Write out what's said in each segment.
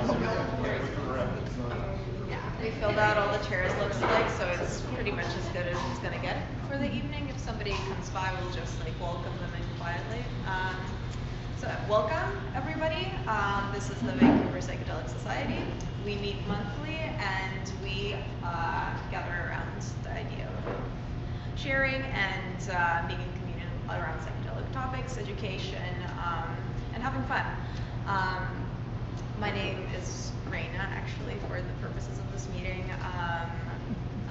We filled out all the chairs, looks like, so it's pretty much as good as it's gonna get for the evening. If somebody comes by, we'll just like welcome them in quietly. So welcome everybody. This is the Vancouver Psychedelic Society. We meet monthly and we gather around the idea of sharing and making community around psychedelic topics, education, and having fun. My name is Raina, actually, for the purposes of this meeting.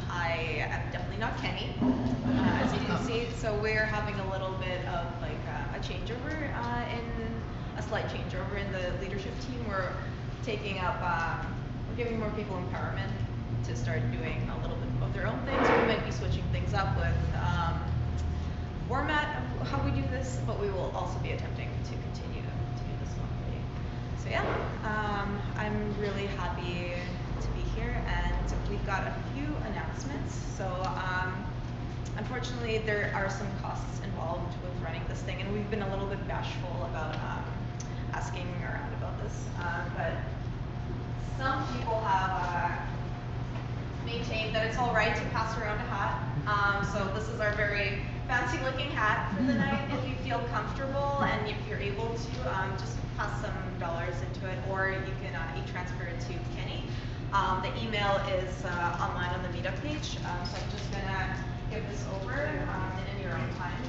I am definitely not Kenny, as you can see. So we're having a little bit of like a changeover a slight changeover in the leadership team. We're taking up, we're giving more people empowerment to start doing a little bit of their own things. We might be switching things up with format of how we do this, but we will also be attempting to continue to do this monthly. So yeah, I'm really happy to be here, and we've got a few announcements. So unfortunately, there are some costs involved with running this thing, and we've been a little bit bashful about asking around about this. But some people have maintained that it's all right to pass around a hat. So this is our very fancy-looking hat for the night. If you feel comfortable and if you're able to, just pass some dollars into it, or you can e-transfer it to Kenny. The email is online on the Meetup page, so I'm just gonna give this over and in your own time.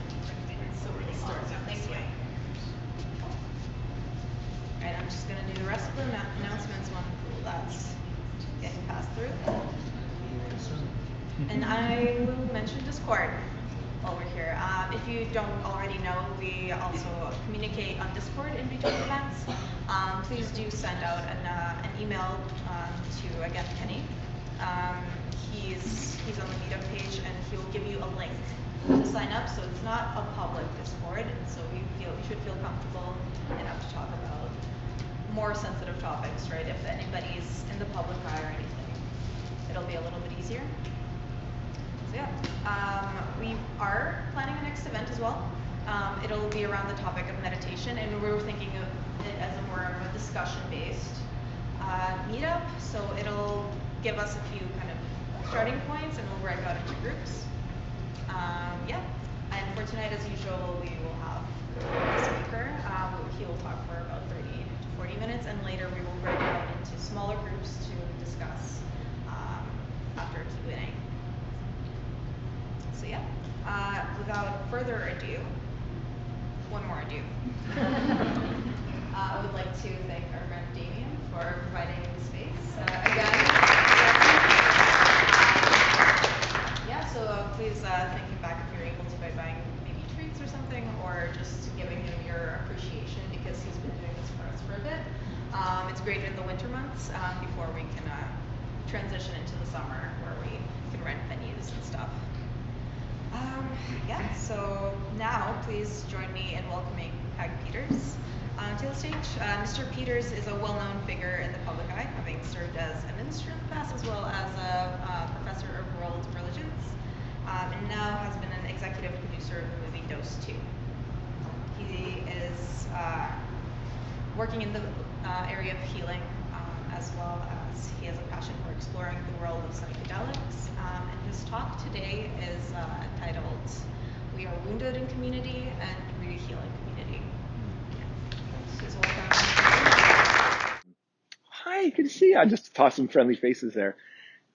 So really start. Thank you. All right, I'm just gonna do the rest of the announcements when that's getting passed through. And I will mention Discord while we're here. If you don't already know, we also communicate on Discord in between events. Please do send out an email to, again, Kenny. He's on the Meetup page, and he will give you a link to sign up. So it's not a public Discord, and so you should feel comfortable enough to talk about more sensitive topics, right? If anybody's in the public eye or anything, it'll be a little bit easier. So yeah, we are planning a next event as well. It'll be around the topic of meditation, and we were thinking of it as a more of a discussion-based meetup. So it'll give us a few kind of starting points, and we'll break out into groups. Yeah, and for tonight, as usual, we will have a speaker. He will talk for about 30 to 40 minutes, and later we will break out into smaller groups to discuss after Q&A. So yeah, without further ado, one more ado. I would like to thank our friend Damien for providing the space again. Yeah, so please thank him back if you're able to by buying maybe treats or something, or just giving him your appreciation because he's been doing this for us for a bit. It's great in the winter months before we can transition into the summer where we can rent venues and stuff. Yeah, so now please join me in welcoming Peg Peters to the stage. Mr. Peters is a well-known figure in the public eye, having served as a minister in the past as well as a professor of world religions, and now has been an executive producer of the movie DOSED. He is working in the area of healing, as well as he has a passion for exploring the world of psychedelics. And his talk today is titled, "We Are Wounded in Community and We Heal in Community." Please welcome. Hi, good to see you. I just saw some friendly faces there.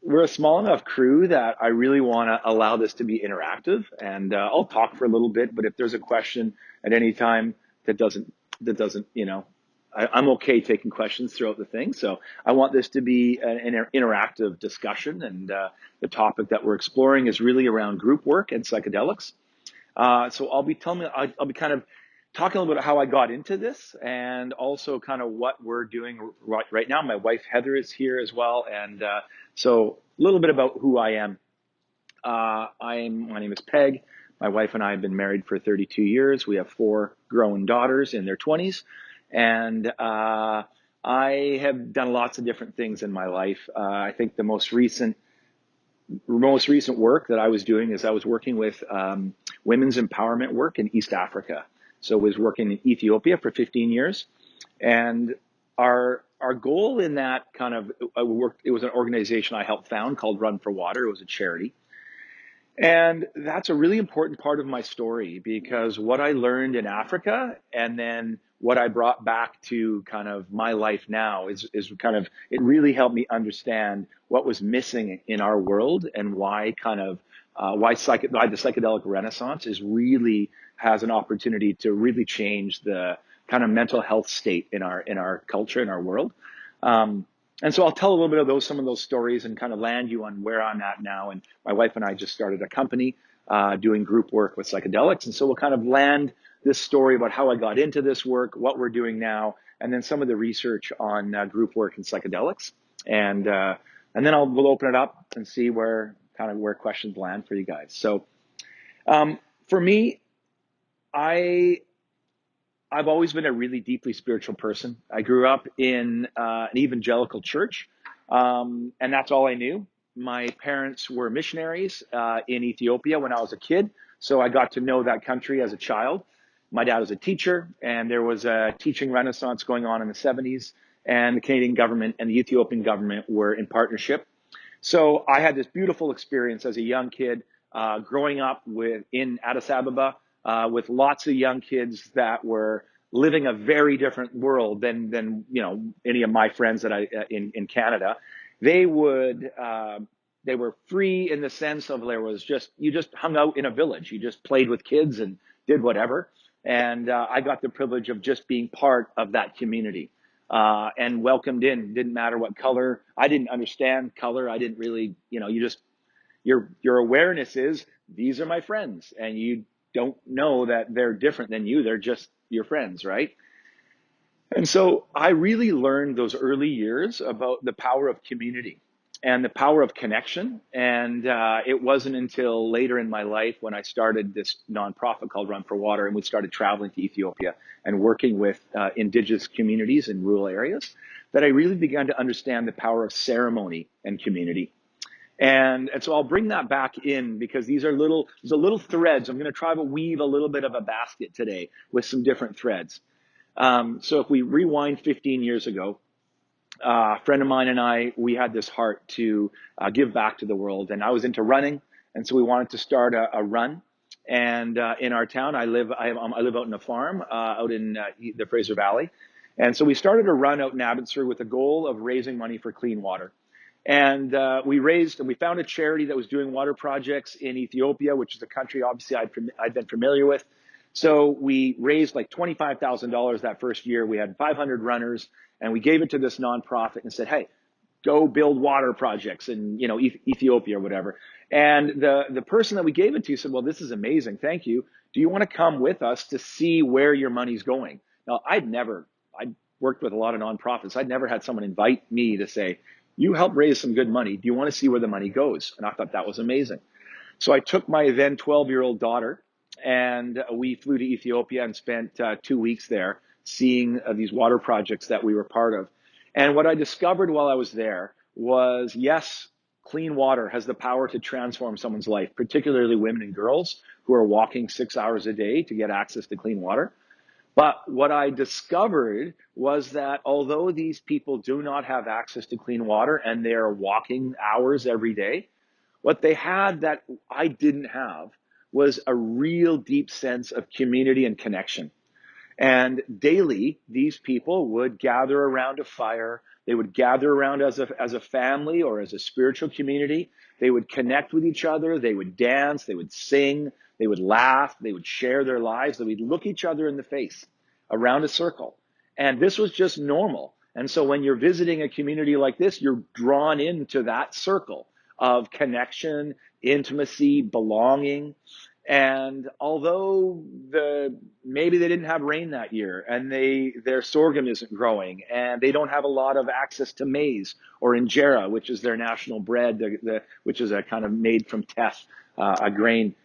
We're a small enough crew that I really want to allow this to be interactive, and I'll talk for a little bit, but if there's a question at any time that doesn't, I'm okay taking questions throughout the thing. So I want this to be an interactive discussion, and the topic that we're exploring is really around group work and psychedelics. So I'll be kind of talking a little bit about how I got into this, and also kind of what we're doing right now. My wife Heather is here as well, and so a little bit about who I am. My name is Peg. My wife and I have been married for 32 years. We have 4 grown daughters in their 20s. And I have done lots of different things in my life. I think the most recent work that I was doing is I was working with women's empowerment work in East Africa. So I was working in Ethiopia for 15 years. And our goal in that kind of work, it was an organization I helped found called Run for Water. It was a charity. And that's a really important part of my story because what I learned in Africa and then what I brought back to kind of my life now is kind of, it really helped me understand what was missing in our world and why kind of, why the psychedelic renaissance is really has an opportunity to really change the kind of mental health state in our culture, in our world. And so I'll tell a little bit of some of those stories and kind of land you on where I'm at now. And my wife and I just started a company doing group work with psychedelics. And so we'll kind of land this story about how I got into this work, what we're doing now, and then some of the research on group work and psychedelics. And then we'll open it up and see where questions land for you guys. So for me, I've always been a really deeply spiritual person. I grew up in an evangelical church, and that's all I knew. My parents were missionaries in Ethiopia when I was a kid, so I got to know that country as a child. My dad was a teacher, and there was a teaching renaissance going on in the 70s, and the Canadian government and the Ethiopian government were in partnership. So I had this beautiful experience as a young kid growing up in Addis Ababa, with lots of young kids that were living a very different world than any of my friends that in Canada. They were free in the sense of you just hung out in a village, you just played with kids and did whatever. And I got the privilege of just being part of that community and welcomed in. Didn't matter what color. I didn't understand color. I didn't really, your awareness is these are my friends, and you don't know that they're different than you. They're just your friends, right? And so I really learned those early years about the power of community and the power of connection. And it wasn't until later in my life when I started this nonprofit called Run for Water, and we started traveling to Ethiopia and working with indigenous communities in rural areas, that I really began to understand the power of ceremony and community. And so I'll bring that back in because these are little threads. I'm going to try to weave a little bit of a basket today with some different threads. So if we rewind 15 years ago, a friend of mine and we had this heart to give back to the world, and I was into running, and so we wanted to start a run. And in our town, I live out in a farm out in the Fraser Valley, and so we started a run out in Abbotsford with the goal of raising money for clean water. And we found a charity that was doing water projects in Ethiopia, which is a country obviously I'd been familiar with. So we raised like $25,000 that first year. We had 500 runners, and we gave it to this nonprofit and said, "Hey, go build water projects in Ethiopia or whatever." And the person that we gave it to said, "Well, this is amazing. Thank you. Do you want to come with us to see where your money's going?" Now, I'd worked with a lot of nonprofits. I'd never had someone invite me to say, "You help raise some good money. Do you want to see where the money goes?" And I thought that was amazing. So I took my then 12-year-old daughter, and we flew to Ethiopia and spent 2 weeks there seeing these water projects that we were part of. And what I discovered while I was there was, yes, clean water has the power to transform someone's life, particularly women and girls who are walking 6 hours a day to get access to clean water. But what I discovered was that although these people do not have access to clean water and they are walking hours every day, what they had that I didn't have was a real deep sense of community and connection. And daily, these people would gather around a fire. They would gather around as a family or as a spiritual community. They would connect with each other. They would dance. They would sing. They would laugh. They would share their lives. They would look each other in the face around a circle. And this was just normal. And so when you're visiting a community like this, you're drawn into that circle of connection, intimacy, belonging. And although maybe they didn't have rain that year and their sorghum isn't growing and they don't have a lot of access to maize or injera, which is their national bread, which is a kind of made from teff, a grain,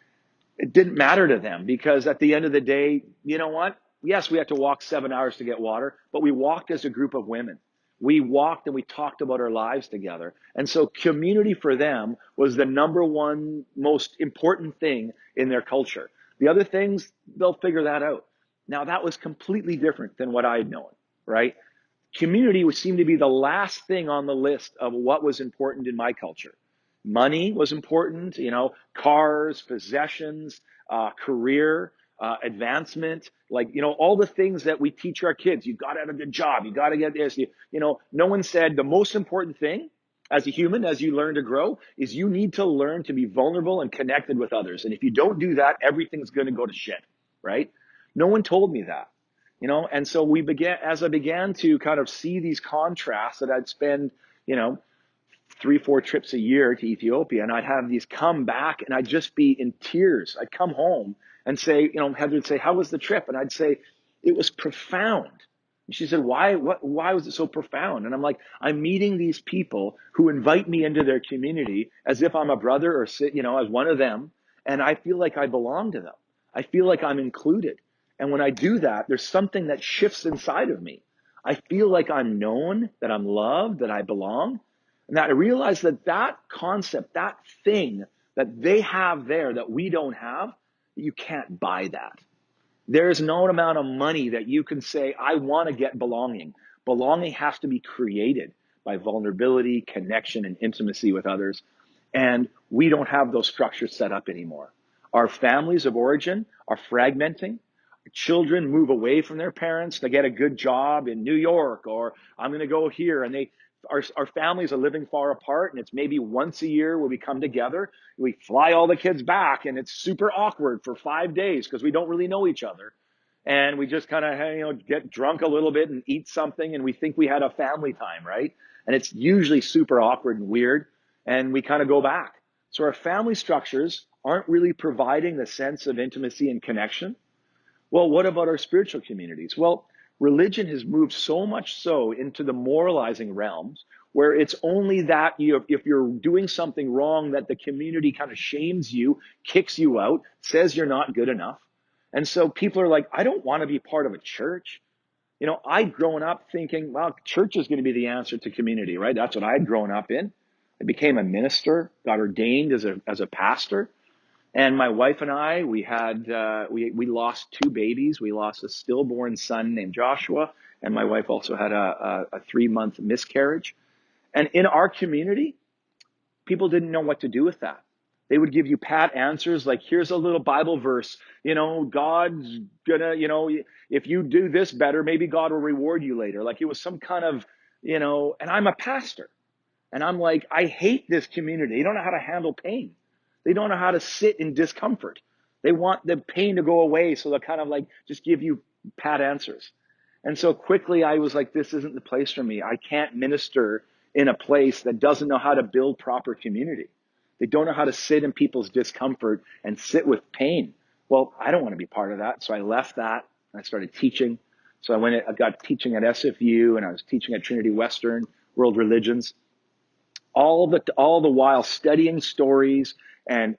it didn't matter to them because at the end of the day, you know what? Yes, we had to walk 7 hours to get water, but we walked as a group of women. We walked and we talked about our lives together. And so community for them was the number one most important thing in their culture. The other things, they'll figure that out. Now, that was completely different than what I had known, right? Community would seem to be the last thing on the list of what was important in my culture. Money was important, cars, possessions, career, advancement, all the things that we teach our kids. You've got to have a good job. You got to get this. No one said the most important thing as a human, as you learn to grow, is you need to learn to be vulnerable and connected with others. And if you don't do that, everything's going to go to shit, right? No one told me that. And so as I began to kind of see these contrasts that I'd spend, 3-4 trips a year to Ethiopia, and I'd have these come back and I'd just be in tears. I'd come home and say, Heather would say, how was the trip? And I'd say, it was profound. And she said, why was it so profound? And I'm like, I'm meeting these people who invite me into their community as if I'm a brother or, as one of them. And I feel like I belong to them. I feel like I'm included. And when I do that, there's something that shifts inside of me. I feel like I'm known, that I'm loved, that I belong. And that I realize that concept, that thing that they have there that we don't have, you can't buy that. There is no amount of money that you can say, I want to get belonging. Belonging has to be created by vulnerability, connection, and intimacy with others. And we don't have those structures set up anymore. Our families of origin are fragmenting. Children move away from their parents to get a good job in New York, or I'm going to go here. And our families are living far apart, and it's maybe once a year where we come together. We fly all the kids back, and it's super awkward for 5 days because we don't really know each other. And we just kind of, get drunk a little bit and eat something, and we think we had a family time, right? And it's usually super awkward and weird, and we kind of go back. So our family structures aren't really providing the sense of intimacy and connection. Well, what about our spiritual communities? Well, religion has moved so much so into the moralizing realms where it's only that if you're doing something wrong, that the community kind of shames you, kicks you out, says you're not good enough. And so people are like, I don't want to be part of a church. I'd grown up thinking, well, church is going to be the answer to community, right? That's what I'd grown up in. I became a minister, got ordained as a pastor. And my wife and I, we lost 2 babies. We lost a stillborn son named Joshua, and my wife also had a 3-month miscarriage. And in our community, people didn't know what to do with that. They would give you pat answers like, here's a little Bible verse, God's gonna, if you do this better, maybe God will reward you later. Like it was some kind of, and I'm a pastor. And I'm like, I hate this community. They don't know how to handle pain. They don't know how to sit in discomfort. They want the pain to go away, so they'll kind of like just give you pat answers. And so quickly I was like, this isn't the place for me. I can't minister in a place that doesn't know how to build proper community. They don't know how to sit in people's discomfort and sit with pain. Well, I don't want to be part of that. So I left that and I started teaching. So I got teaching at SFU, and I was teaching at Trinity Western, World Religions. All the while studying stories and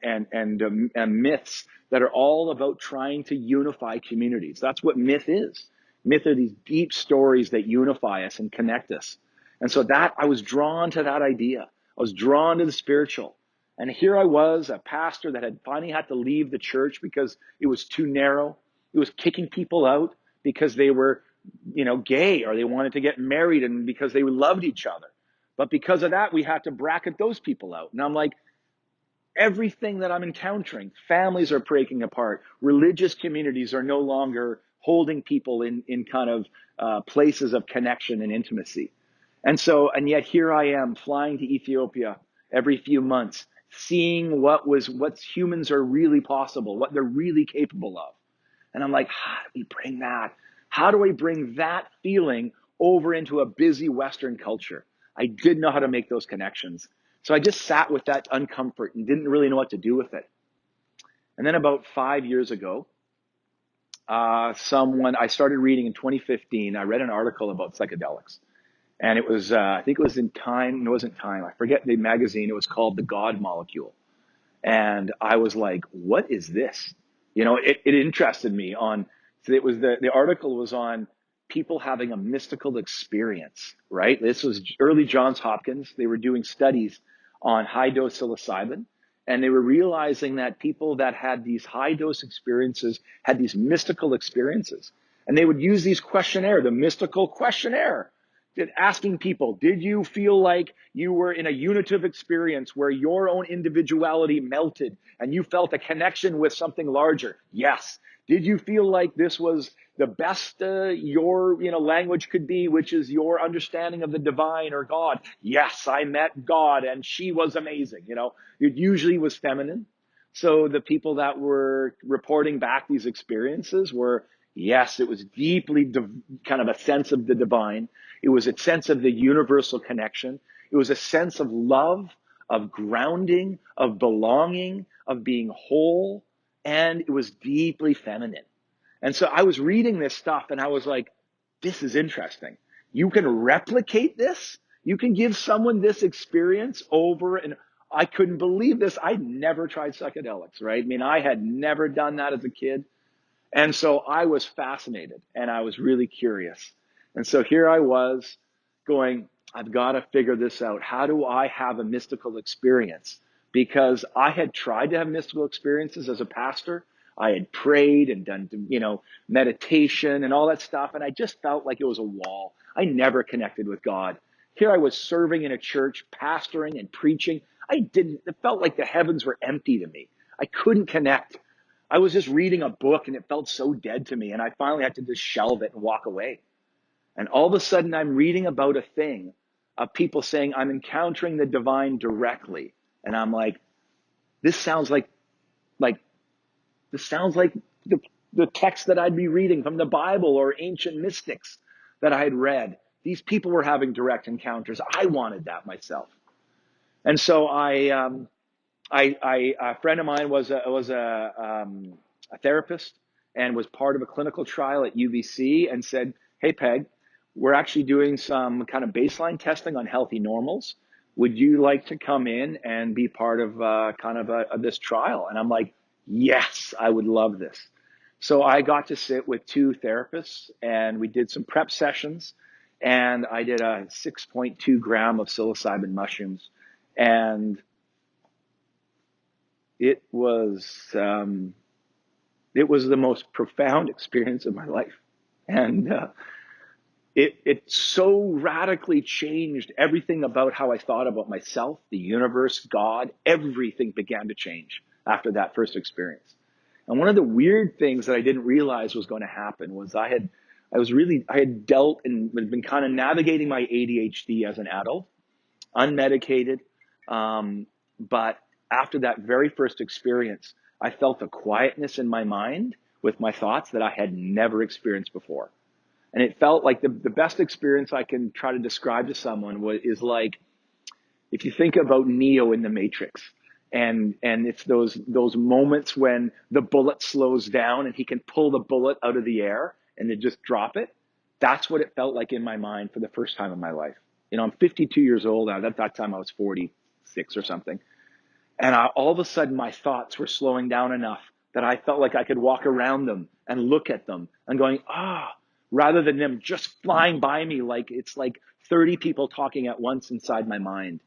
myths that are all about trying to unify communities. That's what myth is. Myth are these deep stories that unify us and connect us. And so I was drawn to that idea. I was drawn to the spiritual. And here I was, a pastor that had finally had to leave the church because it was too narrow. It was kicking people out because they were, gay, or they wanted to get married, and because they loved each other. But because of that, we had to bracket those people out. And I'm like, everything that I'm encountering, families are breaking apart. Religious communities are no longer holding people in kind of places of connection and intimacy. And yet here I am flying to Ethiopia every few months, seeing what humans are really possible, what they're really capable of. And I'm like, how do we bring that? How do I bring that feeling over into a busy Western culture? I didn't know how to make those connections. So I just sat with that uncomfort and didn't really know what to do with it. And then about 5 years ago, I started reading in 2015, I read an article about psychedelics. And it was, I think it was in Time, it wasn't Time, I forget the magazine, it was called The God Molecule. And I was like, what is this? It interested me the article was on people having a mystical experience, right? This was early Johns Hopkins. They were doing studies on high dose psilocybin, and they were realizing that people that had these high dose experiences had these mystical experiences. And they would use these questionnaire, the mystical questionnaire, asking people, did you feel like you were in a unitive experience where your own individuality melted and you felt a connection with something larger? Yes. Did you feel like this was the best your language could be, which is your understanding of the divine or God? Yes, I met God and she was amazing. It usually was feminine. So the people that were reporting back these experiences were, yes, it was deeply kind of a sense of the divine. It was a sense of the universal connection. It was a sense of love, of grounding, of belonging, of being whole. And it was deeply feminine. And so I was reading this stuff and I was like, this is interesting. You can replicate this. You can give someone this experience over, and I couldn't believe this. I'd never tried psychedelics, right? I mean, I had never done that as a kid. And so I was fascinated and I was really curious. And so here I was going, I've got to figure this out. How do I have a mystical experience? Because I had tried to have mystical experiences as a pastor. I had prayed and done, meditation and all that stuff. And I just felt like it was a wall. I never connected with God. Here I was serving in a church, pastoring and preaching. It felt like the heavens were empty to me. I couldn't connect. I was just reading a book and it felt so dead to me. And I finally had to just shelve it and walk away. And all of a sudden I'm reading about a thing of people saying, I'm encountering the divine directly. And I'm like, this sounds like the text that I'd be reading from the Bible or ancient mystics that I had read. These people were having direct encounters. I wanted that myself. And so a friend of mine was a therapist and was part of a clinical trial at UBC and said, hey, Peg, we're actually doing some kind of baseline testing on healthy normals. Would you like to come in and be part of this trial? And I'm like, yes, I would love this. So I got to sit with two therapists and we did some prep sessions and I did a 6.2 gram of psilocybin mushrooms. And it was the most profound experience of my life. And it so radically changed everything about how I thought about myself, the universe, God. Everything began to change after that first experience. And one of the weird things that I didn't realize was going to happen was I had dealt and been kind of navigating my ADHD as an adult, unmedicated. But after that very first experience, I felt a quietness in my mind with my thoughts that I had never experienced before. And it felt like the best experience I can try to describe to someone is like, if you think about Neo in the Matrix, and it's those moments when the bullet slows down and he can pull the bullet out of the air and then just drop it. That's what it felt like in my mind for the first time in my life. I'm 52 years old now. At that time I was 46 or something. And all of a sudden my thoughts were slowing down enough that I felt like I could walk around them and look at them and going, rather than them just flying by me like it's like 30 people talking at once inside my mind.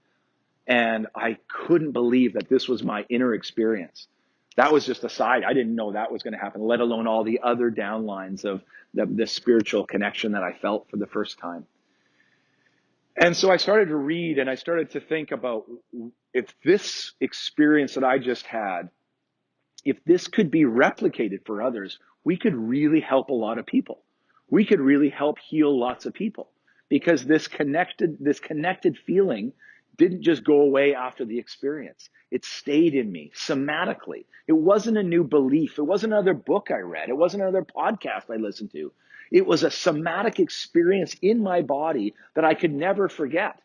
And I couldn't believe that this was my inner experience. That was just a side. I didn't know that was going to happen, let alone all the other downlines of the spiritual connection that I felt for the first time. And so I started to read and I started to think about if this experience that I just had, if this could be replicated for others, we could really help a lot of people. We could really help heal lots of people because this connected feeling didn't just go away after the experience. It stayed in me somatically. It wasn't a new belief. It wasn't another book I read. It wasn't another podcast I listened to. It was a somatic experience in my body that I could never forget.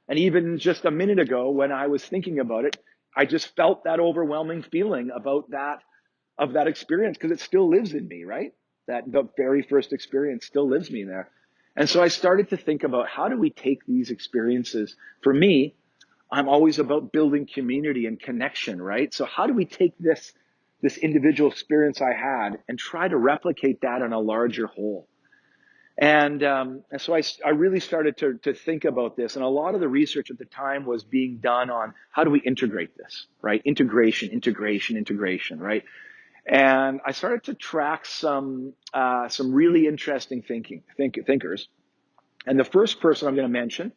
And even just a minute ago when I was thinking about it, I just felt that overwhelming feeling of that experience because it still lives in me, right? That the very first experience still lives me there. And so I started to think about how do we take these experiences? For me, I'm always about building community and connection, right? So how do we take this individual experience I had and try to replicate that on a larger whole? And so I really started to think about this. And a lot of the research at the time was being done on how do we integrate this, right? Integration, right? And I started to track some really interesting thinkers. And the first person I'm going to mention,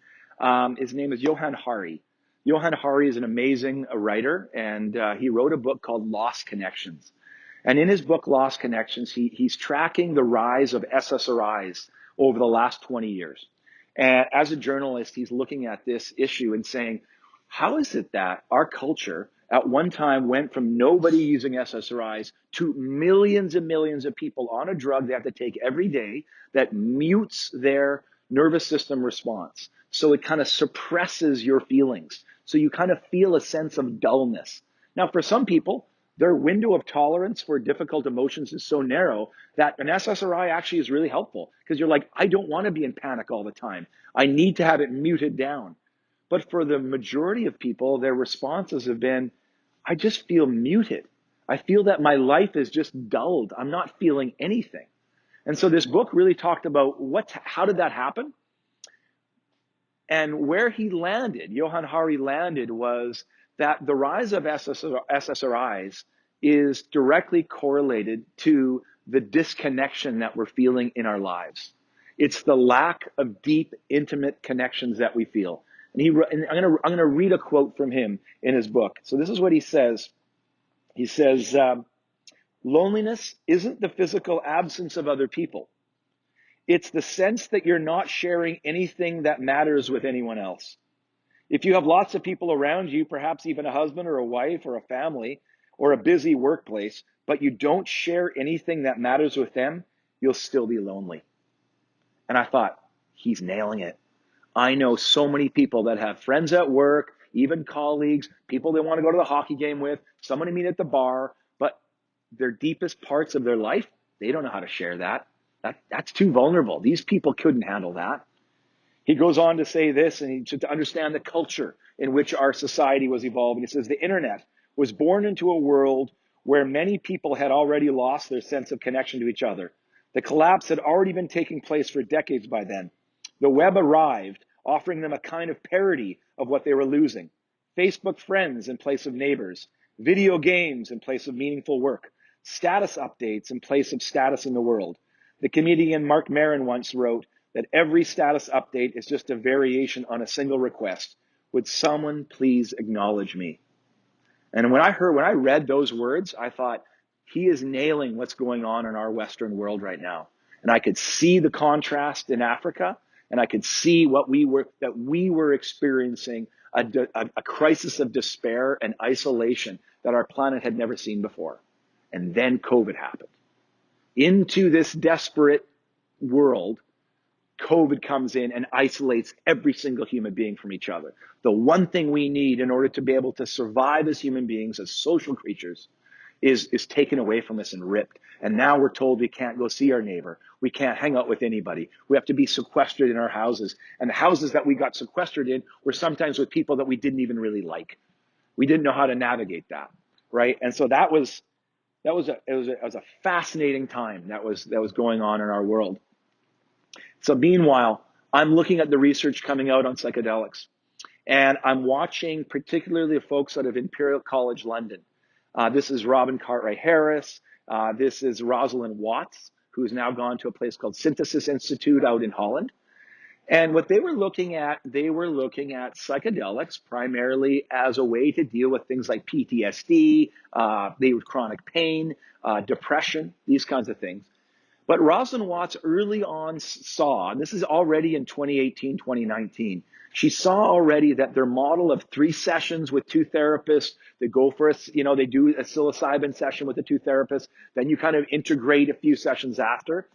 his name is Johann Hari. Johann Hari is an amazing writer, and he wrote a book called Lost Connections. And in his book, Lost Connections, he's tracking the rise of SSRIs over the last 20 years. And as a journalist, he's looking at this issue and saying, how is it that our culture at one time went from nobody using SSRIs to millions and millions of people on a drug they have to take every day that mutes their nervous system response? So it kind of suppresses your feelings. So you kind of feel a sense of dullness. Now, for some people, their window of tolerance for difficult emotions is so narrow that an SSRI actually is really helpful because you're like, I don't want to be in panic all the time. I need to have it muted down. But for the majority of people, their responses have been, I just feel muted. I feel that my life is just dulled. I'm not feeling anything. And so this book really talked about how did that happen? And where he landed, Johann Hari landed, was that the rise of SSRIs is directly correlated to the disconnection that we're feeling in our lives. It's the lack of deep, intimate connections that we feel. And I'm going to read a quote from him in his book. So this is what he says. He says, loneliness isn't the physical absence of other people. It's the sense that you're not sharing anything that matters with anyone else. If you have lots of people around you, perhaps even a husband or a wife or a family or a busy workplace, but you don't share anything that matters with them, you'll still be lonely. And I thought, he's nailing it. I know so many people that have friends at work, even colleagues, people they want to go to the hockey game with, someone to meet at the bar, but their deepest parts of their life, they don't know how to share that. That's too vulnerable. These people couldn't handle that. He goes on to say this, and to understand the culture in which our society was evolving. He says, the internet was born into a world where many people had already lost their sense of connection to each other. The collapse had already been taking place for decades by then. The web arrived, offering them a kind of parody of what they were losing. Facebook friends in place of neighbors, video games in place of meaningful work, status updates in place of status in the world. The comedian Mark Maron once wrote that every status update is just a variation on a single request. Would someone please acknowledge me? And when I read those words, I thought, he is nailing what's going on in our Western world right now. And I could see the contrast in Africa, and I could see that we were experiencing a crisis of despair and isolation that our planet had never seen before. And then COVID happened. Into this desperate world, COVID comes in and isolates every single human being from each other. The one thing we need in order to be able to survive as human beings, as social creatures, is taken away from us and ripped. And now we're told we can't go see our neighbor. We can't hang out with anybody. We have to be sequestered in our houses. And the houses that we got sequestered in were sometimes with people that we didn't even really like. We didn't know how to navigate that, right? And so it was a fascinating time that was going on in our world. So meanwhile, I'm looking at the research coming out on psychedelics, and I'm watching particularly the folks out of Imperial College London. This is Robin Cartwright-Harris. This is Rosalind Watts, who's now gone to a place called Synthesis Institute out in Holland. And what they were looking at psychedelics primarily as a way to deal with things like PTSD, chronic pain, depression, these kinds of things. But Rosalind Watts early on saw, and this is already in 2018, 2019, she saw already that their model of 3 sessions with 2 therapists, they do a psilocybin session with the 2 therapists, then you kind of integrate a few sessions after.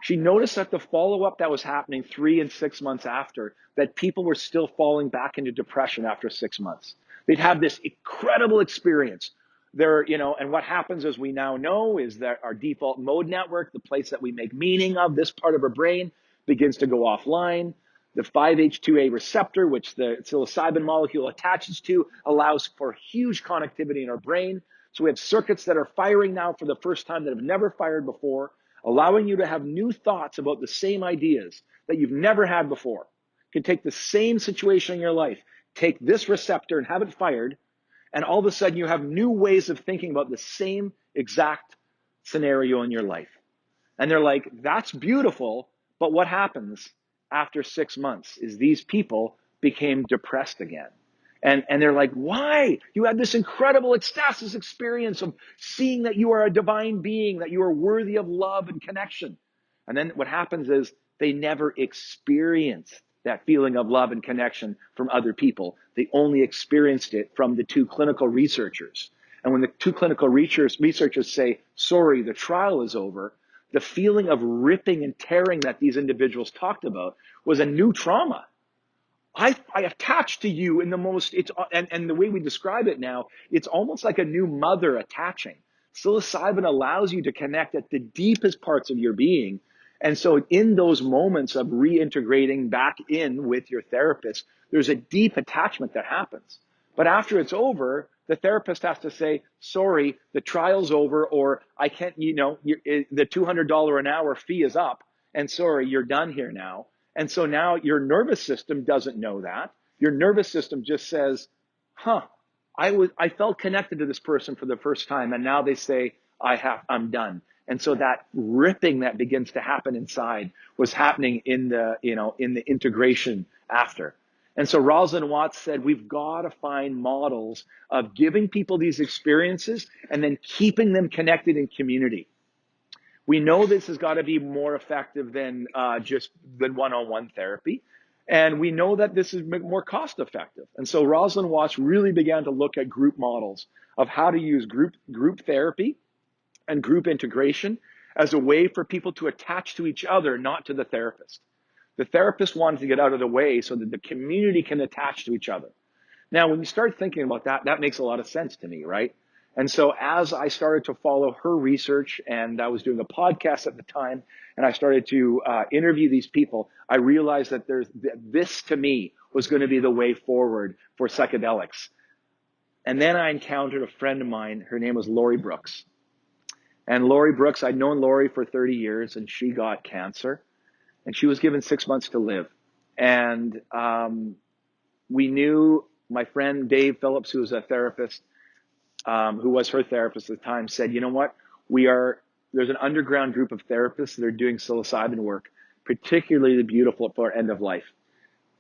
She noticed that the follow-up that was happening 3 and 6 months after, that people were still falling back into depression after 6 months. They'd have this incredible experience. And what happens, as we now know, is that our default mode network, the place that we make meaning of, this part of our brain, begins to go offline. The 5-HT2A receptor, which the psilocybin molecule attaches to, allows for huge connectivity in our brain. So we have circuits that are firing now for the first time that have never fired before, allowing you to have new thoughts about the same ideas that you've never had before. You can take the same situation in your life, take this receptor and have it fired, and all of a sudden you have new ways of thinking about the same exact scenario in your life. And they're like, that's beautiful, but what happens after 6 months is these people became depressed again. And they're like, why? You had this incredible ecstasis experience of seeing that you are a divine being, that you are worthy of love and connection. And then what happens is they never experience that feeling of love and connection from other people. They only experienced it from the two clinical researchers. And when the two clinical researchers say, sorry, the trial is over, the feeling of ripping and tearing that these individuals talked about was a new trauma. I attach to you in the most, and the way we describe it now, it's almost like a new mother attaching. Psilocybin allows you to connect at the deepest parts of your being. And so in those moments of reintegrating back in with your therapist, there's a deep attachment that happens. But after it's over, the therapist has to say, sorry, the trial's over, or I can't, the $200 an hour fee is up, and sorry, you're done here now. And so now your nervous system doesn't know that. Your nervous system just says, I felt connected to this person for the first time, and now they say, I'm done. And so that ripping that begins to happen inside was happening in the integration after. And so Rosalind Watts said, we've got to find models of giving people these experiences and then keeping them connected in community. We know this has got to be more effective than just the one-on-one therapy. And we know that this is more cost effective. And so Rosalind Watts really began to look at group models of how to use group therapy and group integration as a way for people to attach to each other, not to the therapist. The therapist wanted to get out of the way so that the community can attach to each other. Now, when you start thinking about that, that makes a lot of sense to me, right? And so as I started to follow her research, and I was doing a podcast at the time, and I started to interview these people, I realized that this to me was going to be the way forward for psychedelics. And then I encountered a friend of mine. Her name was Lori Brooks. And Lori Brooks, I'd known Lori for 30 years, and she got cancer. And she was given 6 months to live. And we knew my friend Dave Phillips, who was a therapist, who was her therapist at the time, said, you know what, there's an underground group of therapists that are doing psilocybin work, particularly beautiful for end of life.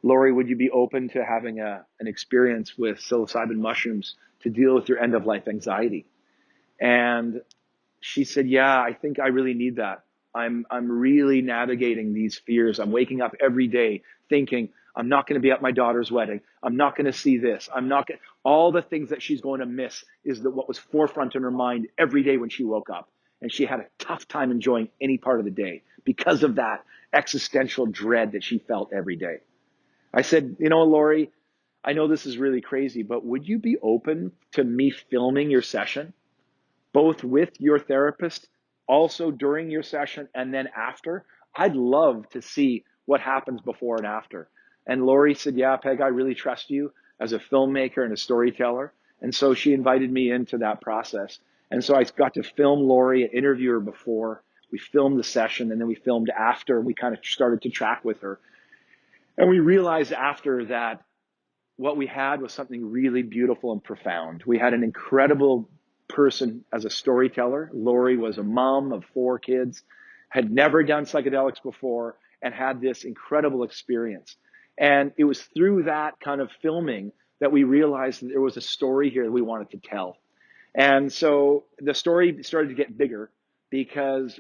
Lori, would you be open to having an experience with psilocybin mushrooms to deal with your end of life anxiety? And she said, yeah, I think I really need that. I'm really navigating these fears. I'm waking up every day thinking, I'm not going to be at my daughter's wedding. I'm not going to see this. All the things that she's going to miss is what was forefront in her mind every day when she woke up. And she had a tough time enjoying any part of the day because of that existential dread that she felt every day. I said, Lori, I know this is really crazy, but would you be open to me filming your session, both with your therapist, also during your session, and then after? I'd love to see what happens before and after. And Lori said, yeah, Peg, I really trust you as a filmmaker and a storyteller. And so she invited me into that process. And so I got to film Lori and interview her before. We filmed the session, and then we filmed after. We kind of started to track with her. And we realized after that what we had was something really beautiful and profound. We had an incredible person as a storyteller. Lori was a mom of 4 kids, had never done psychedelics before, and had this incredible experience. And it was through that kind of filming that we realized that there was a story here that we wanted to tell. And so the story started to get bigger because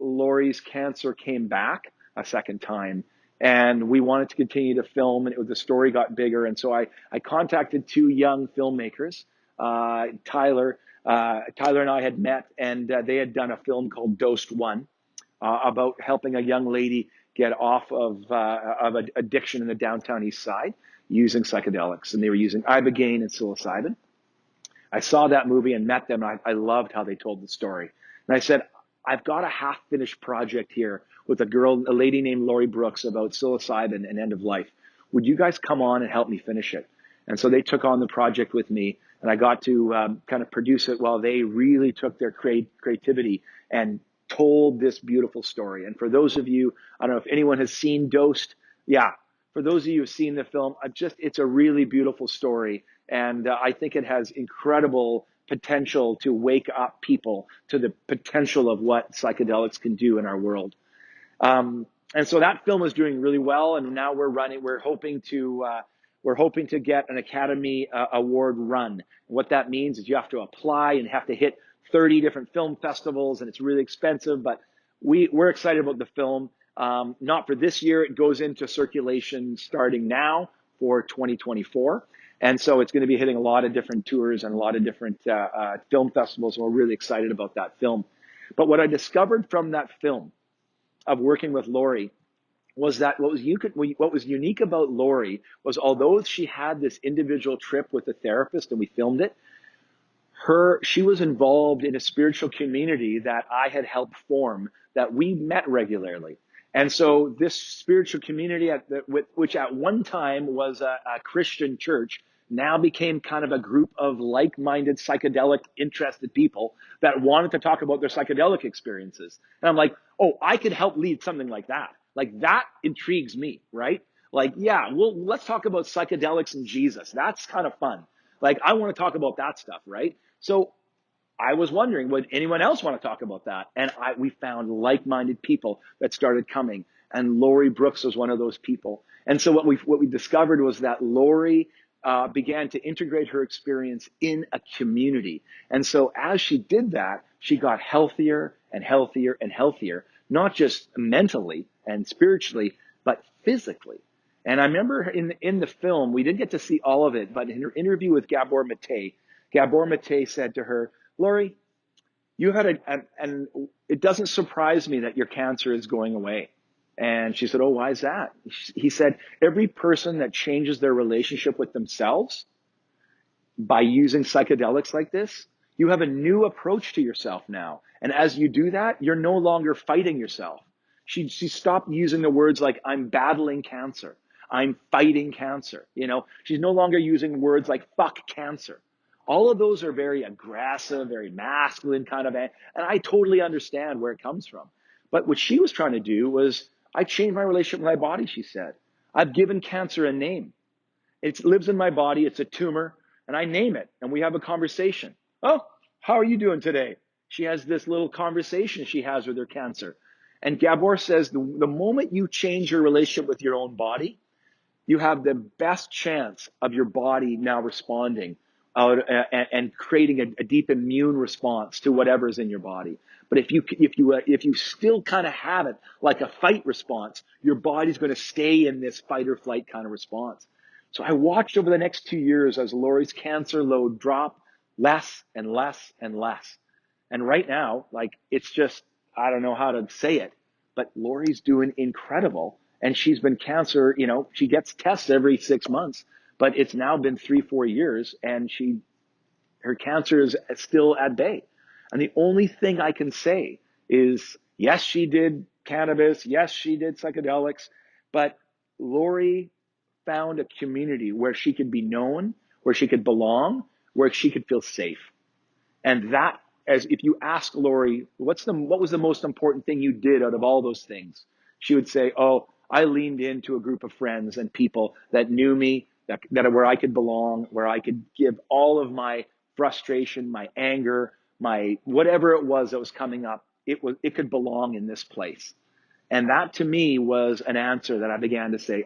Lori's cancer came back a second time, and we wanted to continue to film, and the story got bigger. And so I contacted 2 young filmmakers, Tyler and I had met, and they had done a film called DOSED about helping a young lady get off of addiction in the downtown east side using psychedelics. And they were using ibogaine and psilocybin. I saw that movie and met them, and I loved how they told the story. And I said, I've got a half-finished project here with a lady named Lori Brooks about psilocybin and end of life. Would you guys come on and help me finish it? And so they took on the project with me, and I got to kind of produce it while they really took their creativity and told this beautiful story. And for those of you, I don't know if anyone has seen Dosed. Yeah, for those of you who've seen the film, it's a really beautiful story. And I think it has incredible potential to wake up people to the potential of what psychedelics can do in our world. And so that film is doing really well, and now we're hoping to get an Academy Award run. What that means is you have to apply and have to hit 30 different film festivals, and it's really expensive, but we're excited about the film. Not for this year. It goes into circulation starting now for 2024. And so it's going to be hitting a lot of different tours and a lot of different film festivals. And we're really excited about that film. But what I discovered from that film of working with Lori was that what was unique about Lori was, although she had this individual trip with a therapist and we filmed it, she was involved in a spiritual community that I had helped form, that we met regularly. And so this spiritual community, which at one time was a Christian church, now became kind of a group of like-minded, psychedelic, interested people that wanted to talk about their psychedelic experiences. And I'm like, oh, I could help lead something like that. Like, that intrigues me, right? Like, yeah, let's talk about psychedelics and Jesus. That's kind of fun. Like, I want to talk about that stuff, right? So I was wondering, would anyone else want to talk about that? And we found like-minded people that started coming. And Lori Brooks was one of those people. And so what we discovered was that Lori began to integrate her experience in a community. And so as she did that, she got healthier and healthier and healthier, not just mentally and spiritually, but physically. And I remember in the film, we didn't get to see all of it, but in her interview with Gabor Mate said to her, Lori, you had and it doesn't surprise me that your cancer is going away. And she said, oh, why is that? He said, every person that changes their relationship with themselves by using psychedelics like this, you have a new approach to yourself now. And as you do that, you're no longer fighting yourself. She stopped using the words like, I'm battling cancer. I'm fighting cancer. You know, she's no longer using words like fuck cancer. All of those are very aggressive, very masculine kind of, and I totally understand where it comes from. But what she was trying to do was, I changed my relationship with my body, she said. I've given cancer a name. It lives in my body. It's a tumor, and I name it, and we have a conversation. Oh, how are you doing today? She has this little conversation she has with her cancer. And Gabor says the moment you change your relationship with your own body, you have the best chance of your body now responding and creating a deep immune response to whatever's in your body. But if you still kind of have it like a fight response, your body's going to stay in this fight or flight kind of response. So I watched over the next 2 years as Lori's cancer load dropped less and less and less. And right now, like, it's just, I don't know how to say it, but Lori's doing incredible. And she's been cancer, you know, she gets tests every 6 months, but it's now been 3-4 years, and her cancer is still at bay. And the only thing I can say is, yes, she did cannabis. Yes, she did psychedelics, but Lori found a community where she could be known, where she could belong, where she could feel safe. And that, as if you ask Lori, what was the most important thing you did out of all those things? She would say, oh, I leaned into a group of friends and people that knew me, that where I could belong, where I could give all of my frustration, my anger, my whatever it was that was coming up, it could belong in this place. And that to me was an answer that I began to say,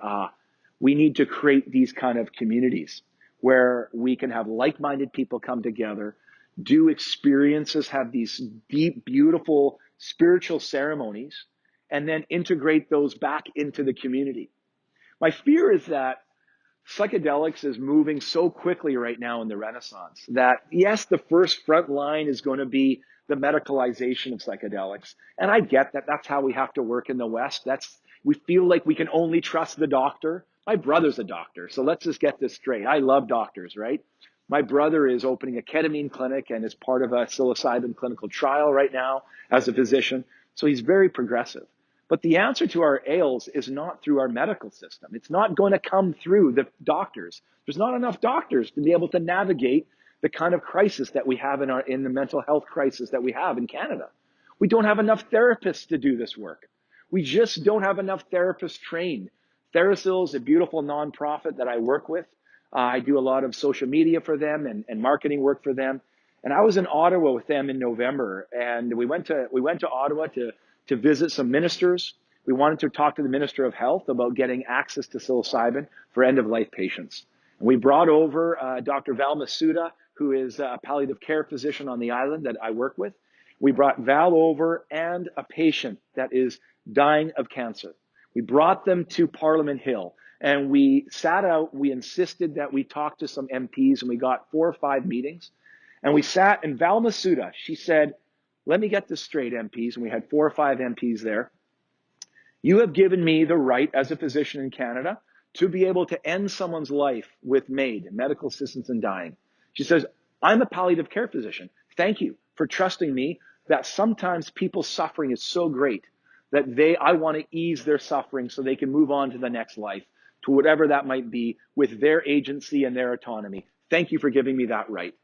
we need to create these kind of communities where we can have like-minded people come together, do experiences, have these deep, beautiful spiritual ceremonies, and then integrate those back into the community. My fear is that psychedelics is moving so quickly right now in the Renaissance that, yes, the first front line is going to be the medicalization of psychedelics. And I get that that's how we have to work in the West. We feel like we can only trust the doctor. My brother's a doctor, so let's just get this straight. I love doctors, right? My brother is opening a ketamine clinic and is part of a psilocybin clinical trial right now as a physician. So he's very progressive. But the answer to our ails is not through our medical system. It's not going to come through the doctors. There's not enough doctors to be able to navigate the kind of crisis that we have in the mental health crisis that we have in Canada. We don't have enough therapists to do this work. We just don't have enough therapists trained. Therasil is a beautiful nonprofit that I work with. I do a lot of social media for them and marketing work for them. And I was in Ottawa with them in November, and we went to Ottawa to visit some ministers. We wanted to talk to the Minister of Health about getting access to psilocybin for end-of-life patients. And we brought over Dr. Val Masuda, who is a palliative care physician on the island that I work with. We brought Val over and a patient that is dying of cancer. We brought them to Parliament Hill, and we sat out. We insisted that we talk to some MPs, and we got 4 or 5 meetings. And we sat, and Val Masuda, she said, let me get this straight, MPs, and we had 4 or 5 MPs there. You have given me the right as a physician in Canada to be able to end someone's life with MAID, medical assistance in dying. She says, I'm a palliative care physician. Thank you for trusting me that sometimes people's suffering is so great that I want to ease their suffering so they can move on to the next life, to whatever that might be, with their agency and their autonomy. Thank you for giving me that right.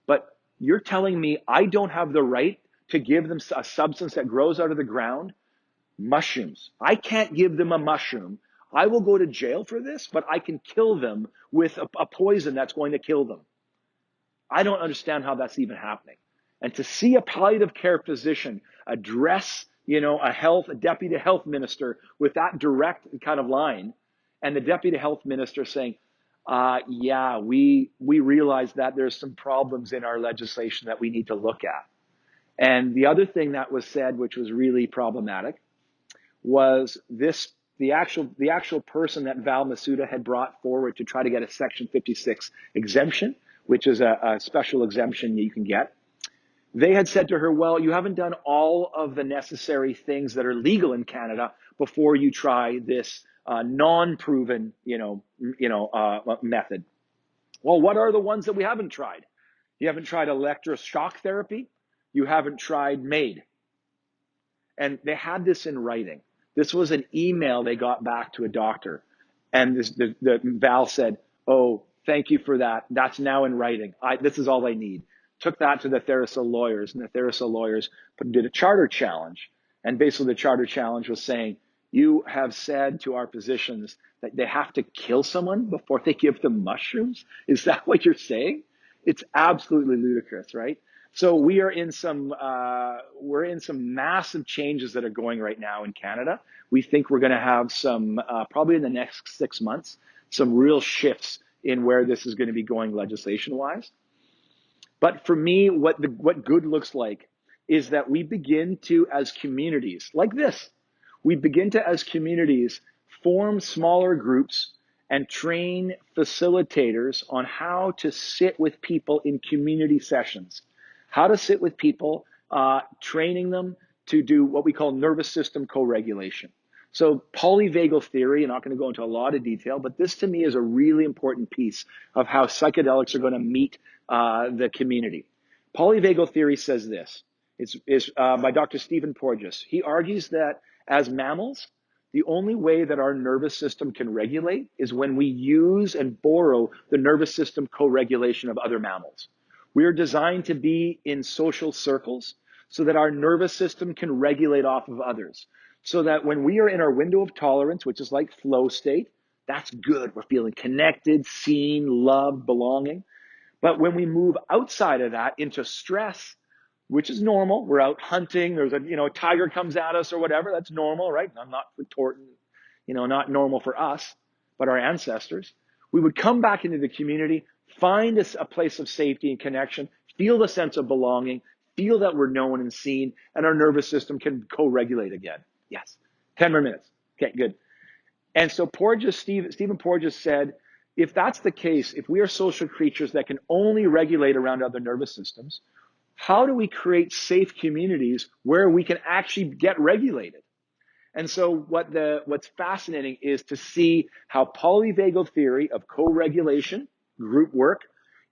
But you're telling me I don't have the right to give them a substance that grows out of the ground? Mushrooms. I can't give them a mushroom. I will go to jail for this, but I can kill them with a poison that's going to kill them. I don't understand how that's even happening. And to see a palliative care physician address, a deputy health minister with that direct kind of line, and the deputy health minister saying, yeah, we realize that there's some problems in our legislation that we need to look at. And the other thing that was said, which was really problematic, was the actual person that Val Masuda had brought forward to try to get a Section 56 exemption, which is a special exemption you can get. They had said to her, well, you haven't done all of the necessary things that are legal in Canada before you try this non-proven, method. Well, what are the ones that we haven't tried? You haven't tried electroshock therapy. You haven't tried MAID. And they had this in writing. This was an email they got back to a doctor. And the Val said, oh, thank you for that. That's now in writing. This is all I need. Took that to the Theresa lawyers, and the Theresa lawyers did a charter challenge. And basically the charter challenge was saying, you have said to our physicians that they have to kill someone before they give them mushrooms? Is that what you're saying? It's absolutely ludicrous, right? So we're in some massive changes that are going right now in Canada. We think we're going to have some, probably in the next 6 months, some real shifts in where this is going to be going legislation-wise. But for me, what good looks like is that we begin to, as communities, like this, we begin to, as communities, form smaller groups and train facilitators on how to sit with people in community sessions, how to sit with people, training them to do what we call nervous system co-regulation. So polyvagal theory, I'm not going to go into a lot of detail, but this to me is a really important piece of how psychedelics are going to meet the community. Polyvagal theory says this. It's by Dr. Stephen Porges. He argues that as mammals, the only way that our nervous system can regulate is when we use and borrow the nervous system co-regulation of other mammals. We are designed to be in social circles so that our nervous system can regulate off of others. So that when we are in our window of tolerance, which is like flow state, that's good. We're feeling connected, seen, loved, belonging. But when we move outside of that into stress, which is normal, we're out hunting, there's a tiger comes at us or whatever, that's normal, right? I'm not retorting, not normal for us, but our ancestors. We would come back into the community, find a place of safety and connection, feel the sense of belonging, feel that we're known and seen, and our nervous system can co-regulate again. Yes. 10 more minutes. Okay, good. And so Stephen Porges said, if that's the case, if we are social creatures that can only regulate around other nervous systems, how do we create safe communities where we can actually get regulated? And so what's fascinating is to see how polyvagal theory of co-regulation, group work,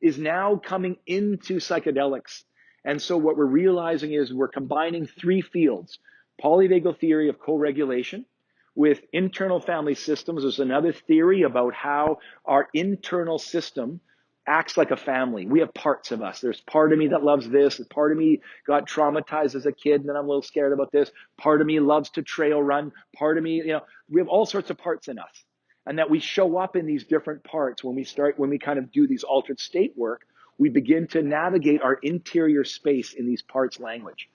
is now coming into psychedelics. And so what we're realizing is we're combining 3 fields: polyvagal theory of co-regulation with internal family systems. There's another theory about how our internal system acts like a family. We have parts of us. There's part of me that loves this. Part of me got traumatized as a kid, and then I'm a little scared about this. Part of me loves to trail run. Part of me, we have all sorts of parts in us. And that we show up in these different parts when we kind of do these altered state work, we begin to navigate our interior space in these parts language.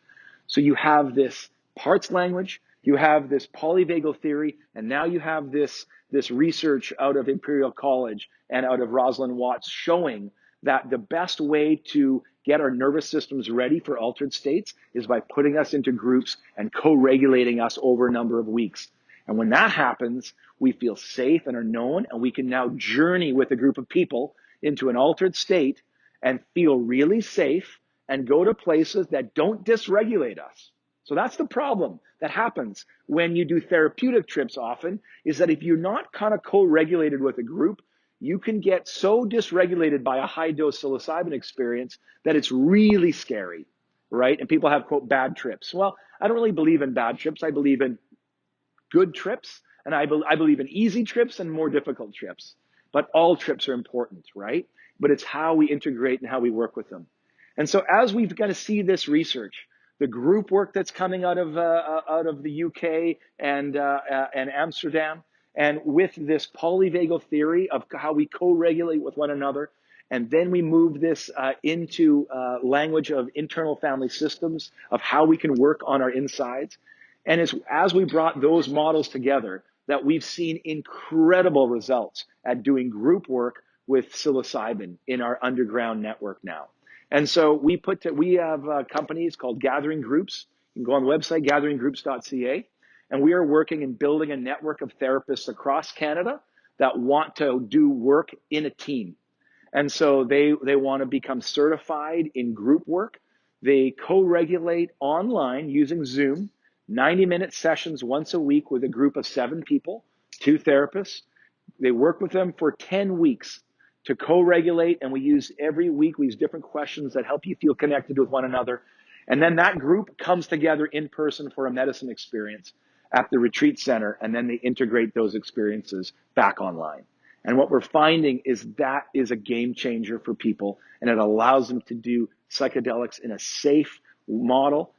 So you have this parts language, You have this polyvagal theory, and now you have this research out of Imperial College and out of Rosalind Watts showing that the best way to get our nervous systems ready for altered states is by putting us into groups and co-regulating us over a number of weeks. And when that happens, we feel safe and are known, and we can now journey with a group of people into an altered state and feel really safe and go to places that don't dysregulate us. So that's the problem that happens when you do therapeutic trips often, is that if you're not kind of co-regulated with a group, you can get so dysregulated by a high dose psilocybin experience that it's really scary, right? And people have, quote, bad trips. Well, I don't really believe in bad trips. I believe in good trips, and I believe in easy trips and more difficult trips. But all trips are important, right? But it's how we integrate and how we work with them. And so as we've got to see this research, the group work that's coming out of the UK and Amsterdam, and with this polyvagal theory of how we co-regulate with one another, and then we move this into language of internal family systems, of how we can work on our insides. And it's as we brought those models together that we've seen incredible results at doing group work with psilocybin in our underground network now. And so we have companies called Gathering Groups. You can go on the website, gatheringgroups.ca. And we are working and building a network of therapists across Canada that want to do work in a team. And so they want to become certified in group work. They co-regulate online using Zoom, 90-minute sessions once a week with a group of 7 people, 2 therapists. They work with them for 10 weeks to co-regulate, and we use every week, we use different questions that help you feel connected with one another. And then that group comes together in person for a medicine experience at the retreat center, and then they integrate those experiences back online. And what we're finding is that is a game changer for people, and it allows them to do psychedelics in a safe model,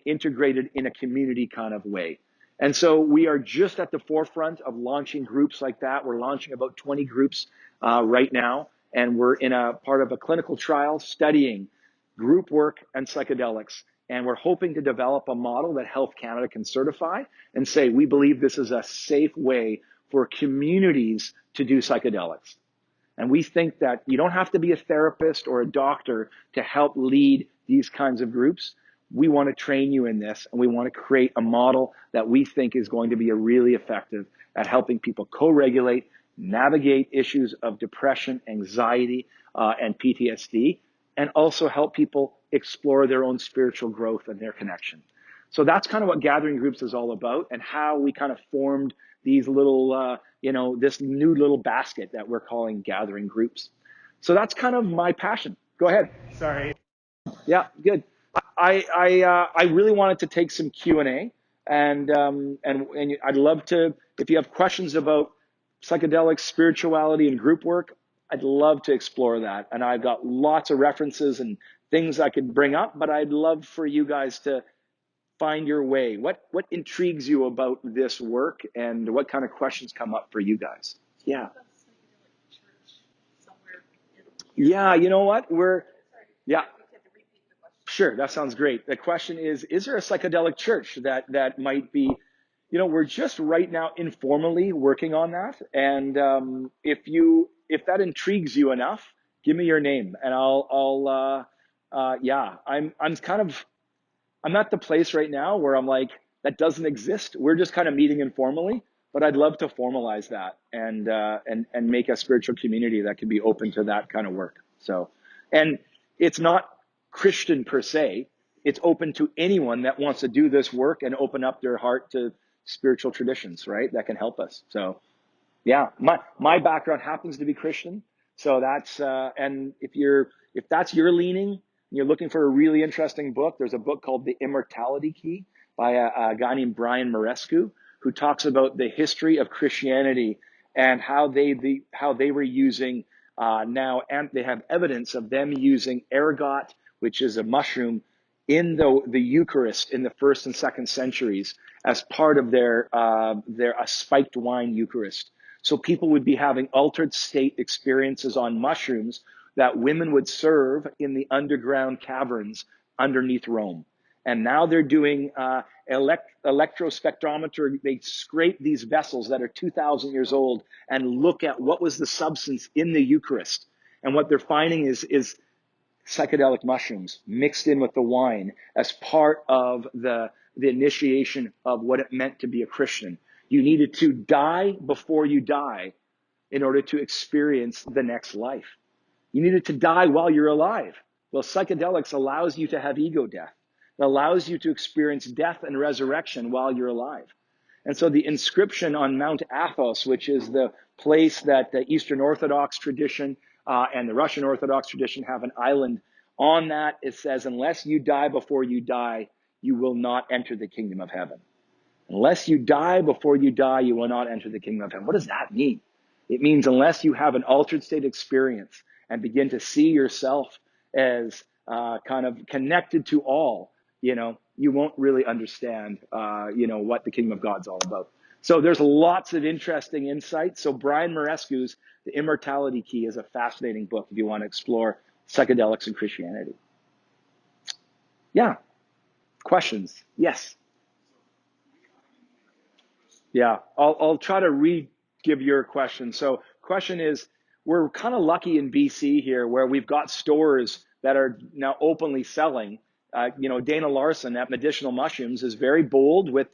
integrated in a community kind of way. And so we are just at the forefront of launching groups like that. We're launching about 20 groups right now, and we're in a part of a clinical trial studying group work and psychedelics. And we're hoping to develop a model that Health Canada can certify and say, we believe this is a safe way for communities to do psychedelics. And we think that you don't have to be a therapist or a doctor to help lead these kinds of groups. We want to train you in this, and we want to create a model that we think is going to be really effective at helping people co-regulate, navigate issues of depression, anxiety, and PTSD, and also help people explore their own spiritual growth and their connection. So that's kind of what Gathering Groups is all about, and how we kind of formed these little, this new little basket that we're calling Gathering Groups. So that's kind of my passion. Go ahead. Sorry. Yeah, good. I really wanted to take some Q&A, and I'd love to, if you have questions about psychedelics, spirituality, and group work, I'd love to explore that. And I've got lots of references and things I could bring up, but I'd love for you guys to find your way. What intrigues you about this work, and what kind of questions come up for you guys? Yeah. Yeah, you know what? Yeah. Sure, that sounds great. The question is there a psychedelic church that might be, we're just right now informally working on that. And if that intrigues you enough, give me your name, and I'm at the place right now where I'm like, that doesn't exist. We're just kind of meeting informally, but I'd love to formalize that and make a spiritual community that can be open to that kind of work. So, and it's not Christian per se. It's open to anyone that wants to do this work and open up their heart to spiritual traditions, right? That can help us. So yeah, my background happens to be Christian. So that's, and if that's your leaning, and you're looking for a really interesting book, there's a book called The Immortality Key by a guy named Brian Marescu, who talks about the history of Christianity and how they were using now, and they have evidence of them using ergot, which is a mushroom, in the Eucharist in the 1st and 2nd centuries as part of their a spiked wine Eucharist. So people would be having altered state experiences on mushrooms that women would serve in the underground caverns underneath Rome. And now they're doing electrospectrometer. They scrape these vessels that are 2,000 years old and look at what was the substance in the Eucharist. And what they're finding is psychedelic mushrooms mixed in with the wine as part of the initiation of what it meant to be a Christian. You needed to die before you die in order to experience the next life. You needed to die while you're alive. Well, psychedelics allows you to have ego death. It allows you to experience death and resurrection while you're alive. And so the inscription on Mount Athos, which is the place that the Eastern Orthodox tradition and the Russian Orthodox tradition have an island, on that it says, unless you die before you die, you will not enter the kingdom of heaven. Unless you die before you die, you will not enter the kingdom of heaven. What does that mean? It means unless you have an altered state experience and begin to see yourself as kind of connected to all, you won't really understand, what the kingdom of God's all about. So there's lots of interesting insights. So Brian Marescu's The Immortality Key is a fascinating book if you want to explore psychedelics and Christianity. Yeah. Questions? Yes. Yeah, I'll try to re-give your question. So question is, we're kind of lucky in BC here where we've got stores that are now openly selling. Dana Larson at Medicinal Mushrooms is very bold with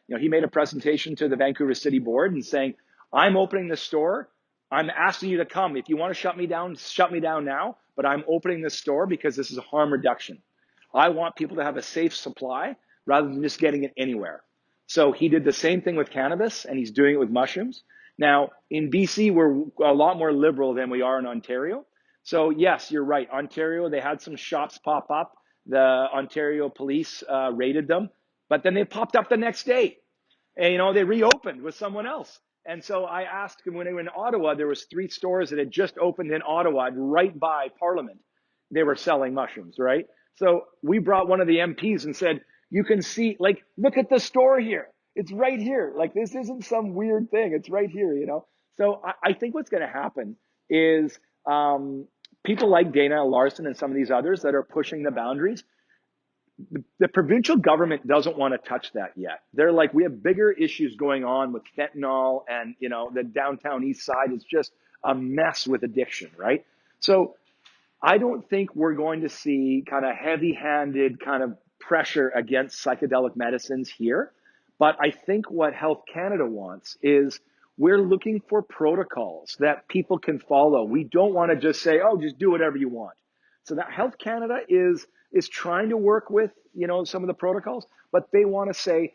he made a presentation to the Vancouver City Board and saying, I'm opening this store. I'm asking you to come. If you want to shut me down now, but I'm opening this store because this is a harm reduction. I want people to have a safe supply rather than just getting it anywhere. So he did the same thing with cannabis, and he's doing it with mushrooms. Now, in BC, we're a lot more liberal than we are in Ontario. So yes, you're right. Ontario, they had some shops pop up. The Ontario police raided them, but then they popped up the next day. And, they reopened with someone else. And so I asked him when they were in Ottawa, there was 3 stores that had just opened in Ottawa right by Parliament. They were selling mushrooms, right? So we brought one of the MPs and said, you can see, look at the store here. It's right here. This isn't some weird thing. It's right here, So I think what's going to happen is people like Dana Larson and some of these others that are pushing the boundaries, the provincial government doesn't want to touch that yet. They're like, we have bigger issues going on with fentanyl and, the downtown east side is just a mess with addiction, right? So I don't think we're going to see kind of heavy-handed kind of pressure against psychedelic medicines here. But I think what Health Canada wants is we're looking for protocols that people can follow. We don't want to just say, oh, just do whatever you want. So that Health Canada is trying to work with, some of the protocols, but they want to say,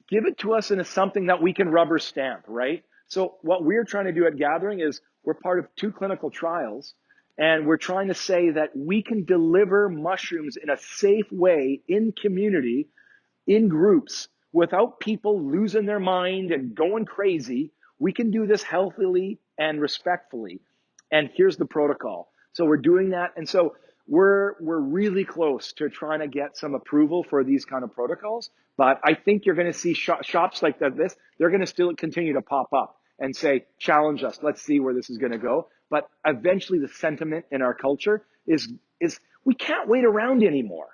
give it to us in something that we can rubber stamp, right? So what we're trying to do at Gathering is we're part of 2 clinical trials. And we're trying to say that we can deliver mushrooms in a safe way in community, in groups, without people losing their mind and going crazy. We can do this healthily and respectfully. And here's the protocol. So we're doing that. And so we're really close to trying to get some approval for these kind of protocols. But I think you're going to see shops like this. They're going to still continue to pop up and say, challenge us. Let's see where this is going to go. But eventually the sentiment in our culture is we can't wait around anymore.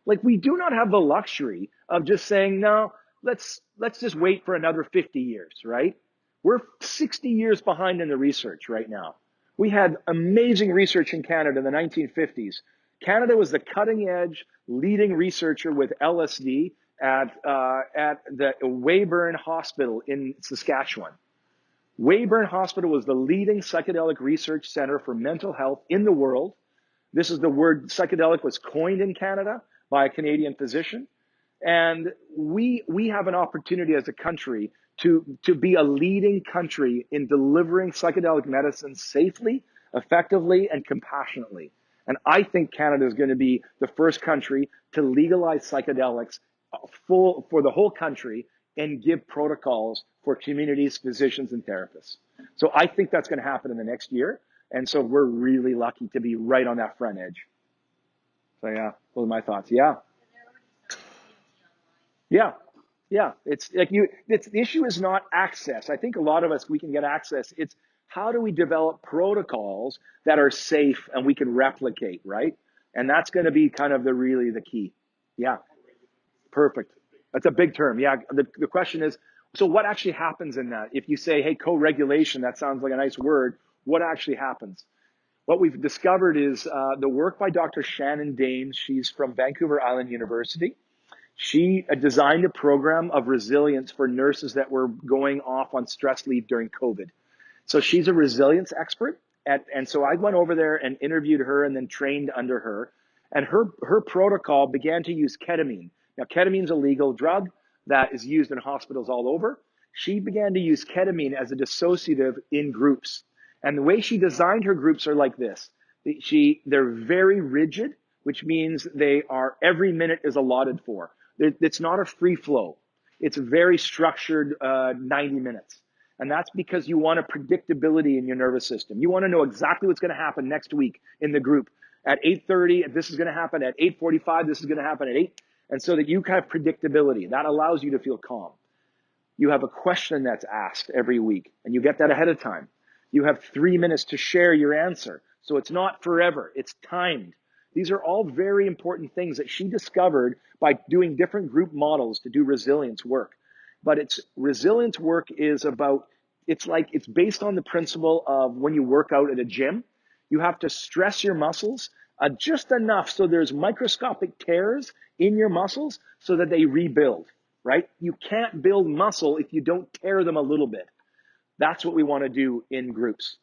We do not have the luxury of just saying, no, let's just wait for another 50 years, right? We're 60 years behind in the research right now. We had amazing research in Canada in the 1950s. Canada was the cutting edge leading researcher with LSD at the Weyburn Hospital in Saskatchewan. Weyburn Hospital was the leading psychedelic research center for mental health in the world. This is the word psychedelic was coined in Canada by a Canadian physician. And we have an opportunity as a country to be a leading country in delivering psychedelic medicine safely, effectively, and compassionately. And I think Canada is going to be the first country to legalize psychedelics for the whole country and give protocols for communities, physicians, and therapists. So I think that's going to happen in the next year. And so we're really lucky to be right on that front edge. So yeah, those are my thoughts. Yeah. Yeah. Yeah. It's like the issue is not access. I think a lot of us, we can get access. It's how do we develop protocols that are safe and we can replicate, right? And that's going to be kind of the key. Yeah. Perfect. That's a big term. Yeah. The question is, so what actually happens in that? If you say, hey, co-regulation, that sounds like a nice word. What actually happens? What we've discovered is the work by Dr. Shannon Danes. She's from Vancouver Island University. She designed a program of resilience for nurses that were going off on stress leave during COVID. So she's a resilience expert. And so I went over there and interviewed her and then trained under her. And her protocol began to use ketamine. Now, ketamine's a legal drug that is used in hospitals all over. She began to use ketamine as a dissociative in groups. And the way she designed her groups are like this. They're very rigid, which means they are, every minute is allotted for. It's not a free flow. It's a very structured 90 minutes. And that's because you want a predictability in your nervous system. You want to know exactly what's going to happen next week in the group. At 8:30, this is going to happen. At 8:45, this is going to happen at 8. And so that you have predictability. That allows you to feel calm. You have a question that's asked every week, and you get that ahead of time. You have 3 minutes to share your answer. So it's not forever. It's timed. These are all very important things that she discovered by doing different group models to do resilience work. But resilience work is about, it's based on the principle of when you work out at a gym, you have to stress your muscles just enough so there's microscopic tears in your muscles so that they rebuild, right? You can't build muscle if you don't tear them a little bit. That's what we want to do in groups.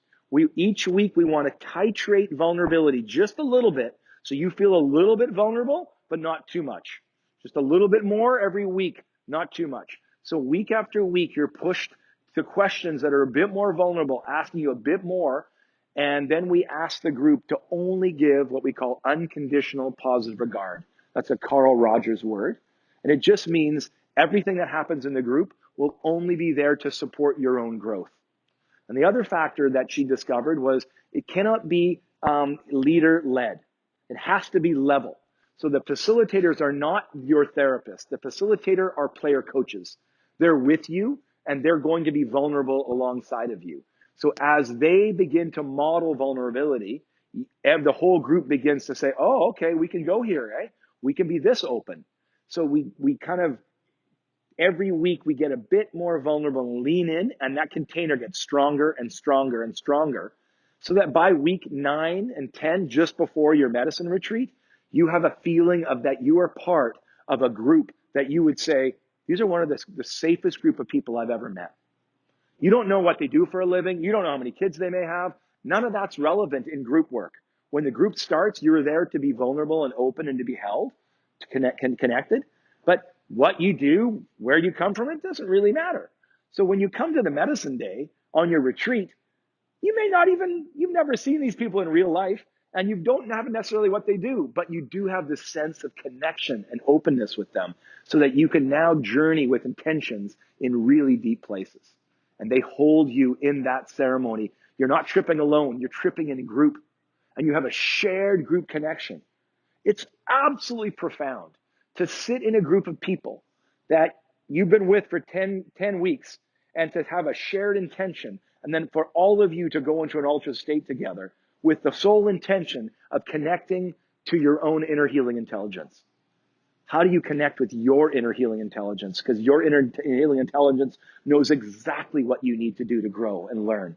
Each week we want to titrate vulnerability just a little bit so you feel a little bit vulnerable, but not too much. Just a little bit more every week, not too much. So week after week, you're pushed to questions that are a bit more vulnerable, asking you a bit more. And then we ask the group to only give what we call unconditional positive regard. That's a Carl Rogers word. And it just means everything that happens in the group will only be there to support your own growth. And the other factor that she discovered was it cannot be leader-led. It has to be level. So the facilitators are not your therapist. The facilitator are player coaches. They're with you, and they're going to be vulnerable alongside of you. So as they begin to model vulnerability, the whole group begins to say, oh, okay, we can go here, eh? We can be this open. So we kind of, every week we get a bit more vulnerable and lean in, and that container gets stronger and stronger and stronger, so that by week 9 and 10, just before your medicine retreat, you have a feeling of that you are part of a group that you would say, these are one of the safest group of people I've ever met. You don't know what they do for a living. You don't know how many kids they may have. None of that's relevant in group work. When the group starts, you're there to be vulnerable and open and to be held, to connected. But what you do, where you come from, it doesn't really matter. So when you come to the medicine day on your retreat, you've never seen these people in real life, and you don't have necessarily what they do, but you do have this sense of connection and openness with them so that you can now journey with intentions in really deep places. And they hold you in that ceremony. You're not tripping alone, you're tripping in a group, and you have a shared group connection. It's absolutely profound to sit in a group of people that you've been with for 10 weeks and to have a shared intention, and then for all of you to go into an ultra state together with the sole intention of connecting to your own inner healing intelligence. How do you connect with your inner healing intelligence? Because your inner healing intelligence knows exactly what you need to do to grow and learn.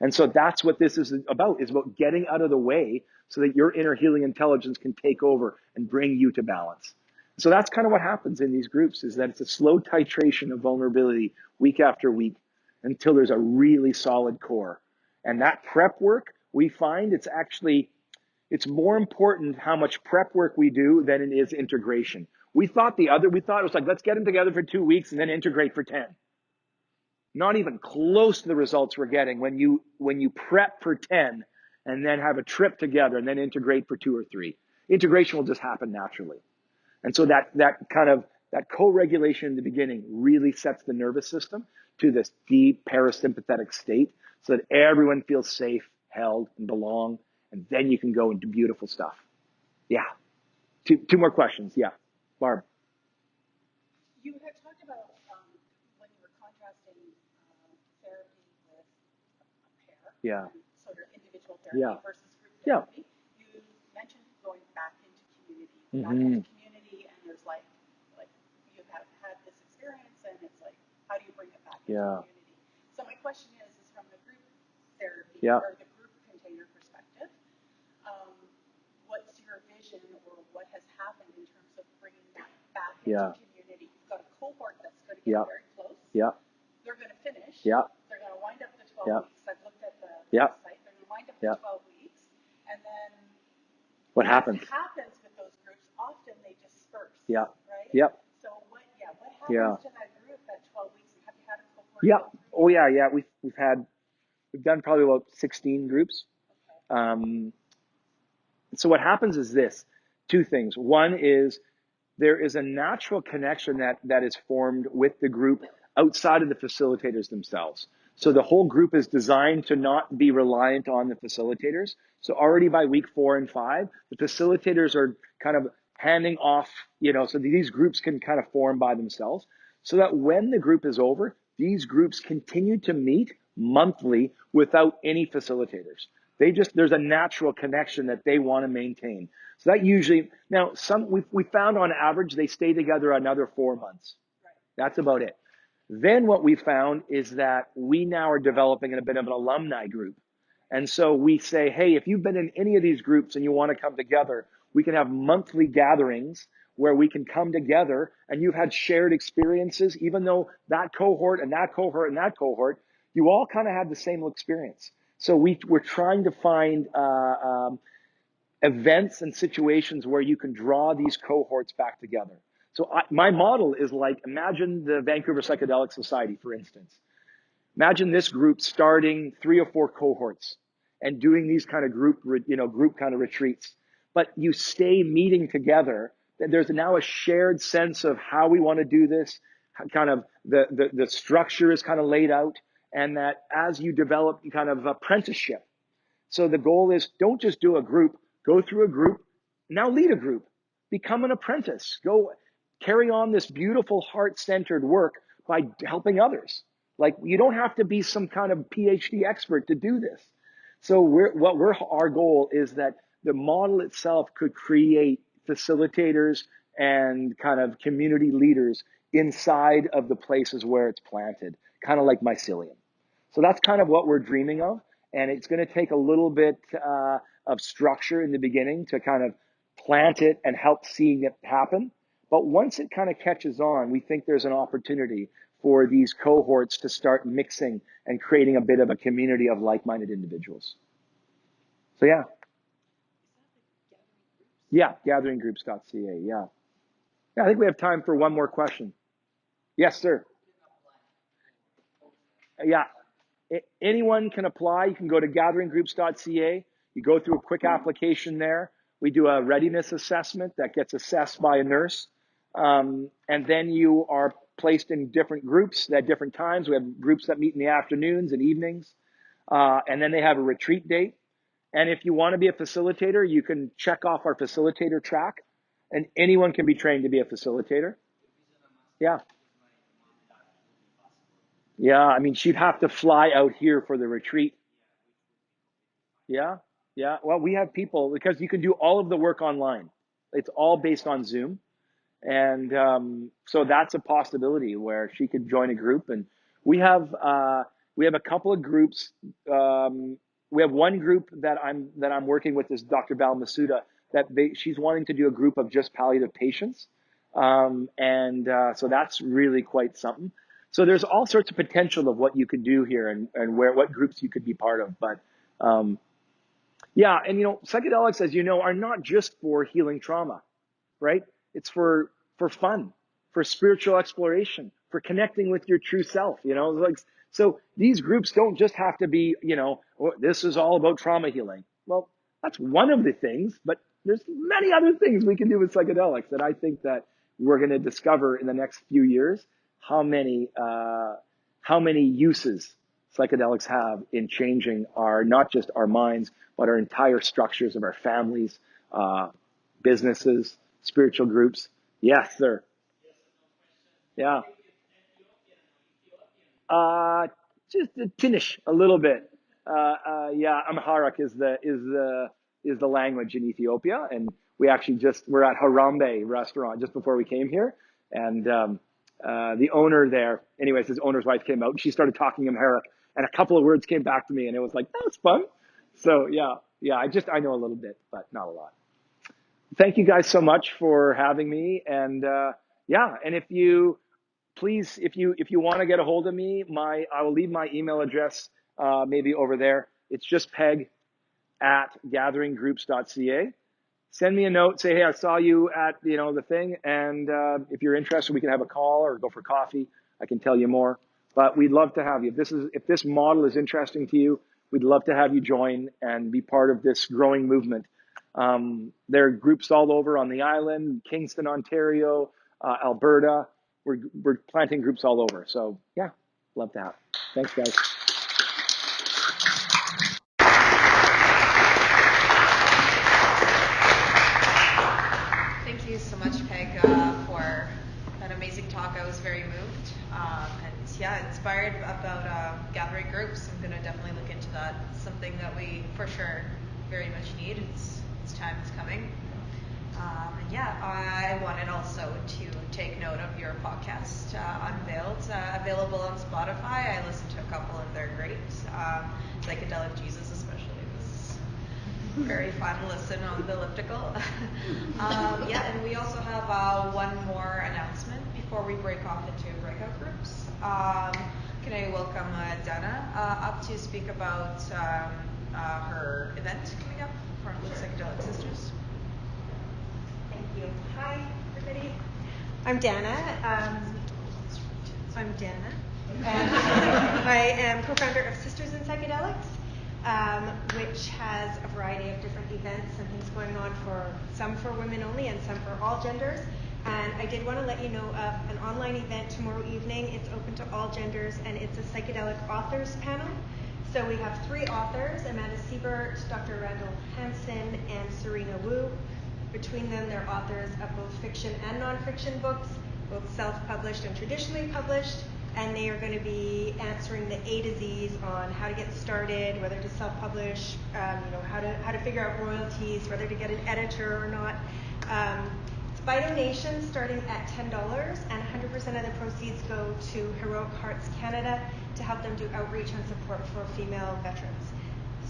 And so that's what this is about getting out of the way so that your inner healing intelligence can take over and bring you to balance. So that's kind of what happens in these groups, is that it's a slow titration of vulnerability week after week until there's a really solid core. And that prep work, we find it's more important how much prep work we do than it is integration. We thought it was like, let's get them together for 2 weeks and then integrate for 10. Not even close to the results we're getting when you prep for 10 and then have a trip together and then integrate for 2 or 3. Integration will just happen naturally. And so that co-regulation in the beginning really sets the nervous system to this deep parasympathetic state so that everyone feels safe, held, and belong. And then you can go and do beautiful stuff. Yeah. Two more questions. Yeah. Barb. You had talked about when you were contrasting therapy with a pair, Yeah. sort of individual therapy Yeah. versus group Yeah. therapy. You mentioned going back into community, Mm-hmm. and there's like it's like, how do you bring it back into Yeah. community? So my question is from the group therapy Yeah. or the group container perspective, what's your vision or what has happened in terms of bringing that back Yeah. into community? You've got a cohort that's going to get Yeah. very close. Yeah. They're going to finish. Yeah. They're going to wind up the 12 Yeah. weeks. I've looked at the Yeah. site. They're going to wind up Yeah. the 12 weeks. And then What happens? happens with those groups, often they disperse. Yeah. Right? Yep. So what happens Yeah. to that group at 12 weeks? And have you had a cohort? Yeah. Oh yeah. Yeah. We've done probably about 16 groups. Okay. So what happens is this, two things. One is there is a natural connection that is formed with the group outside of the facilitators themselves. So the whole group is designed to not be reliant on the facilitators. So already by week 4 and 5, the facilitators are kind of handing off, so these groups can kind of form by themselves so that when the group is over, these groups continue to meet monthly without any facilitators. There's a natural connection that they want to maintain. So that usually, now we found on average, they stay together another 4 months. Right. That's about it. Then what we found is that we now are developing a bit of an alumni group. And so we say, hey, if you've been in any of these groups and you want to come together, we can have monthly gatherings where we can come together and you've had shared experiences, even though that cohort and that cohort and that cohort, you all kind of had the same experience. So we're trying to find events and situations where you can draw these cohorts back together. So my model is like, imagine the Vancouver Psychedelic Society, for instance. Imagine this group starting 3 or 4 cohorts and doing these kind of group kind of retreats. But you stay meeting together. There's now a shared sense of how we want to do this. Kind of the structure is kind of laid out, and that as you develop kind of apprenticeship. So the goal is don't just do a group, go through a group, now lead a group, become an apprentice, go carry on this beautiful heart-centered work by helping others. Like you don't have to be some kind of PhD expert to do this. So our goal is that the model itself could create facilitators and kind of community leaders inside of the places where it's planted, kind of like mycelium. So that's kind of what we're dreaming of. And it's going to take a little bit of structure in the beginning to kind of plant it and help seeing it happen. But once it kind of catches on, we think there's an opportunity for these cohorts to start mixing and creating a bit of a community of like-minded individuals. So yeah. Yeah, gatheringgroups.ca, yeah. Yeah, I think we have time for one more question. Yes, sir. Yeah. Anyone can apply. You can go to gatheringgroups.ca. You go through a quick application there. We do a readiness assessment that gets assessed by a nurse. And then you are placed in different groups at different times. We have groups that meet in the afternoons and evenings. And then they have a retreat date. And if you want to be a facilitator, you can check off our facilitator track. And anyone can be trained to be a facilitator. Yeah. Yeah, I mean, she'd have to fly out here for the retreat. Yeah, yeah. Well, we have people because you can do all of the work online. It's all based on Zoom. And so that's a possibility where she could join a group. And we have a couple of groups. We have one group that I'm working with, is Dr. Val Masuda, that she's wanting to do a group of just palliative patients. So that's really quite something. So there's all sorts of potential of what you could do here and what groups you could be part of. But yeah, and psychedelics, as you know, are not just for healing trauma, right? It's for fun, for spiritual exploration, for connecting with your true self, like, so these groups don't just have to be, this is all about trauma healing. Well, that's one of the things, but there's many other things we can do with psychedelics that I think that we're going to discover in the next few years, how many uses psychedelics have in changing not just our minds, but our entire structures of our families, businesses, spiritual groups. Yes, sir. Yeah. Just a tinnish, a little bit. Yeah, Amharic is the language in Ethiopia, and we're at Harambe restaurant just before we came here, and the owner there. Anyways, his owner's wife came out and she started talking Amharic, and a couple of words came back to me, and it was like, that was fun. So yeah, I know a little bit, but not a lot. Thank you guys so much for having me, and yeah, and if you want to get a hold of me, I will leave my email address maybe over there. It's just peg@gatheringgroups.ca. Send me a note, say, hey, I saw you at the thing, and if you're interested, we can have a call or go for coffee. I can tell you more. But we'd love to have you. If this model is interesting to you, we'd love to have you join and be part of this growing movement. There are groups all over on the island, Kingston, Ontario, Alberta. We're planting groups all over. So yeah, love to have. Thanks, guys. Thank you so much, Peg, for that amazing talk. I was very moved, and yeah, inspired about gathering groups. I'm gonna definitely look into that. It's something that we for sure very much need. It's time is coming. And yeah, I wanted also to take note of your podcast, Unveiled, available on Spotify. I listened to a couple and they're great. Psychedelic Jesus especially was very fun listen on the elliptical. Yeah, and we also have one more announcement before we break off into breakout groups. Can I welcome Dana up to speak about her event coming up with Psychedelic Sisters? Thank you. Hi, everybody. I'm Dana. And I am co-founder of Sisters in Psychedelics, which has a variety of different events and things going on some for women only and some for all genders. And I did want to let you know of an online event tomorrow evening. It's open to all genders, and it's a psychedelic authors panel. So we have 3 authors, Amanda Siebert, Dr. Randall Hansen, and Serena Wu. Between them, they're authors of both fiction and nonfiction books, both self-published and traditionally published, and they are going to be answering the A to Z's on how to get started, whether to self-publish, how to figure out royalties, whether to get an editor or not. It's by donation starting at $10, and 100% of the proceeds go to Heroic Hearts Canada to help them do outreach and support for female veterans.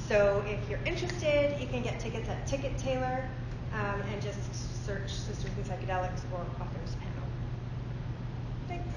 So if you're interested, you can get tickets at Ticket Tailor. And just search Sisters in Psychedelics or Authors Panel. Thanks.